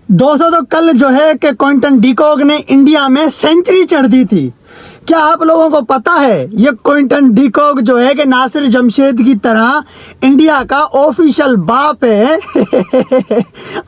दोस्तों तो कल जो है कि क्विंटन डिकॉक ने इंडिया में सेंचुरी चढ़ दी थी। क्या आप लोगों को पता है ये क्विंटन डिकॉक जो है कि नासिर जमशेद की तरह इंडिया का ऑफिशियल बाप है।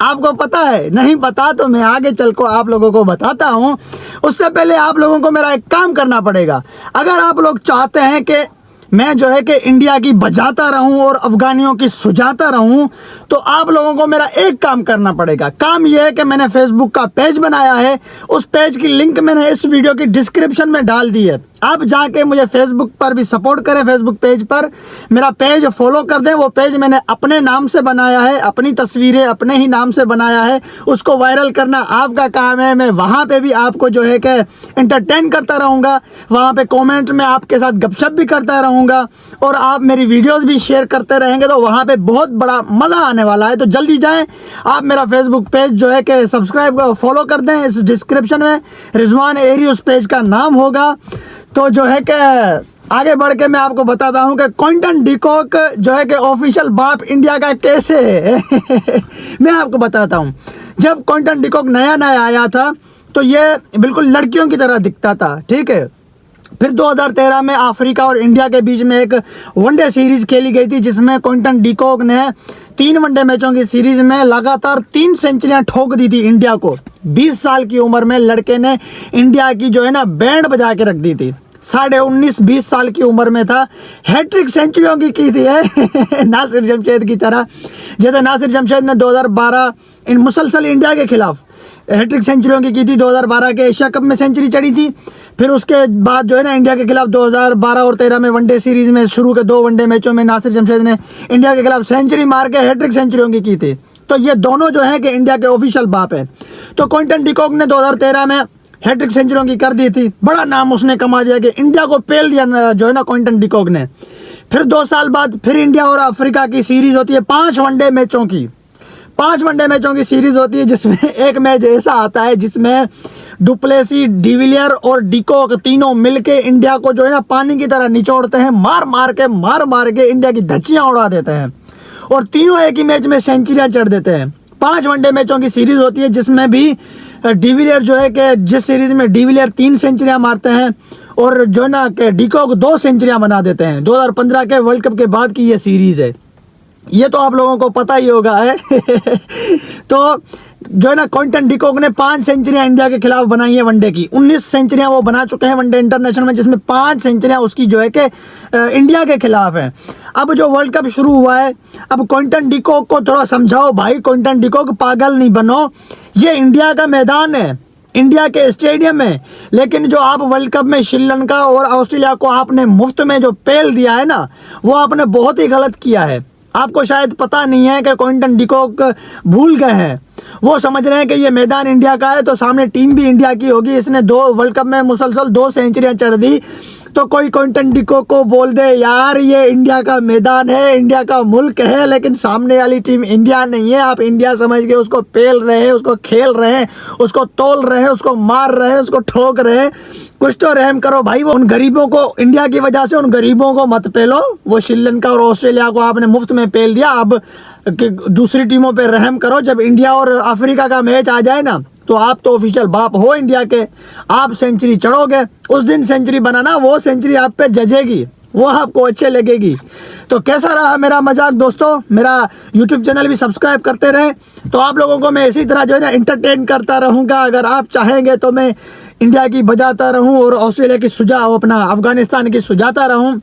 आपको पता है? नहीं पता तो मैं आगे चल को आप लोगों को बताता हूँ। उससे पहले आप लोगों को मेरा एक काम करना पड़ेगा। अगर आप लोग चाहते हैं कि मैं जो है कि इंडिया की बजाता रहूं और अफगानियों की सुझाता रहूं, तो आप लोगों को मेरा एक काम करना पड़ेगा। काम यह है कि मैंने फेसबुक का पेज बनाया है। उस पेज की लिंक मैंने इस वीडियो की डिस्क्रिप्शन में डाल दी है। आप जाके मुझे फेसबुक पर भी सपोर्ट करें। फेसबुक पेज पर मेरा पेज फॉलो कर दें। वो पेज मैंने अपने नाम से बनाया है, अपनी तस्वीरें अपने ही नाम से बनाया है। उसको वायरल करना आपका काम है। मैं वहाँ पे भी आपको जो है कि एंटरटेन करता रहूँगा। वहाँ पे कमेंट में आपके साथ गपशप भी करता रहूँगा और आप मेरी वीडियोस भी शेयर करते रहेंगे, तो वहाँ पे बहुत बड़ा मज़ा आने वाला है। तो जल्दी जाएँ, आप मेरा फेसबुक पेज जो है कि सब्सक्राइब फॉलो कर दें। इस डिस्क्रिप्शन में रिजवान एरी उस पेज का नाम होगा। तो जो है कि आगे बढ़ के मैं आपको बताता हूं कि क्विंटन डिकॉक जो है कि ऑफिशियल बाप इंडिया का कैसे है। मैं आपको बताता हूं। जब क्विंटन डिकॉक नया नया आया था तो ये बिल्कुल लड़कियों की तरह दिखता था, ठीक है। फिर 2013 में अफ्रीका और इंडिया के बीच में एक वनडे सीरीज खेली गई थी, जिसमें क्विंटन डिकॉक ने 3 वनडे मैचों की सीरीज में लगातार 3 सेंचुरियां ठोक दी थी इंडिया को। 20 साल की उम्र में लड़के ने इंडिया की जो है ना बैंड बजा के रख दी थी। 19.5-20 साल की उम्र में था। हैट्रिक सेंचुरियों की थी है नासिर जमशेद की तरह। जैसे नासिर जमशेद ने 2012 इन मुसलसल इंडिया के खिलाफ हैट्रिक सेंचुरियों की थी। 2012 के एशिया कप में सेंचुरी चढ़ी थी। फिर उसके बाद जो है ना इंडिया के खिलाफ 2012 और 13 में वनडे सीरीज में शुरू के 2 वनडे मैचों में नासिर जमशेद ने इंडिया के खिलाफ सेंचुरी मार के हैट्रिक सेंचुरियों की थी। तो ये दोनों जो है कि इंडिया के ऑफिशियल बाप है। तो क्विंटन डिकॉक ने 2013 में हैट्रिक सेंचुरियों की कर दी थी। बड़ा नाम उसने कमा दिया कि इंडिया को पेल दिया जो है ना क्विंटन डिकॉक ने। फिर 2 साल बाद फिर इंडिया और अफ्रीका की सीरीज होती है 5 वनडे मैचों की। 5 वनडे मैचों की सीरीज होती है, जिसमें एक मैच ऐसा आता है जिसमें डुप्लेसी, डिविलियर और डिकॉक तीनों मिलके इंडिया को जो है ना पानी की तरह निचोड़ते हैं। मार मार के इंडिया की धज्जियां उड़ा देते हैं और तीनों एक ही मैच में सेंचुरियां चढ़ देते हैं। 5 वनडे मैचों की सीरीज होती है, जिसमें भी डिविलियर जो है कि जिस सीरीज में डिविलियर 3 सेंचुरियां मारते हैं और जो है ना कि डिकॉक 2 सेंचुरियां बना देते हैं। 2015 के वर्ल्ड कप के बाद की ये सीरीज है। ये तो आप लोगों को पता ही होगा है। तो जो है ना क्विंटन डिकॉक ने 5 सेंचुरियां इंडिया के खिलाफ बनाई है वनडे की। 19 सेंचुरियां वो बना चुके हैं वनडे इंटरनेशनल में, जिसमें 5 सेंचुरियां उसकी जो है कि इंडिया के खिलाफ है। अब जो वर्ल्ड कप शुरू हुआ है, अब क्विंटन डिकॉक को थोड़ा समझाओ भाई। क्विंटन डिकॉक पागल नहीं बनो। ये इंडिया का मैदान है, इंडिया के स्टेडियम है। लेकिन जो आप वर्ल्ड कप में श्रीलंका और ऑस्ट्रेलिया को आपने मुफ्त में जो पेल दिया है ना, वो आपने बहुत ही गलत किया है। आपको शायद पता नहीं है कि क्विंटन डिकॉक भूल गए हैं। वो समझ रहे हैं कि ये मैदान इंडिया का है तो सामने टीम भी इंडिया की होगी। इसने 2 वर्ल्ड कप में मुसलसल 2 सेंचुरियां चढ़ दी। तो कोई क्विंटन डिकॉक को बोल दे यार ये इंडिया का मैदान है, इंडिया का मुल्क है, लेकिन सामने वाली टीम इंडिया नहीं है। आप इंडिया समझ के उसको पेल रहे हैं, उसको खेल रहे हैं, उसको तोल रहे हैं, उसको मार रहे हैं, उसको ठोक रहे हैं। कुछ तो रहम करो भाई। वो उन गरीबों को इंडिया की वजह से उन गरीबों को मत पेलो। वो श्रीलंका और ऑस्ट्रेलिया को आपने मुफ्त में पेल दिया। अब दूसरी टीमों पे रहम करो। जब इंडिया और अफ्रीका का मैच आ जाए ना, तो आप तो ऑफिशियल बाप हो इंडिया के। आप सेंचुरी चढ़ोगे, उस दिन सेंचुरी बनाना, वो सेंचुरी आप पे जजेगी, वो आपको अच्छे लगेगी। तो कैसा रहा मेरा मजाक दोस्तों? मेरा यूट्यूब चैनल भी सब्सक्राइब करते रहें, तो आप लोगों को मैं इसी तरह जो है ना एंटरटेन करता रहूँगा। अगर आप चाहेंगे तो मैं इंडिया की बजाता रहूँ और ऑस्ट्रेलिया की अपना अफगानिस्तान की सुझाता रहूँ।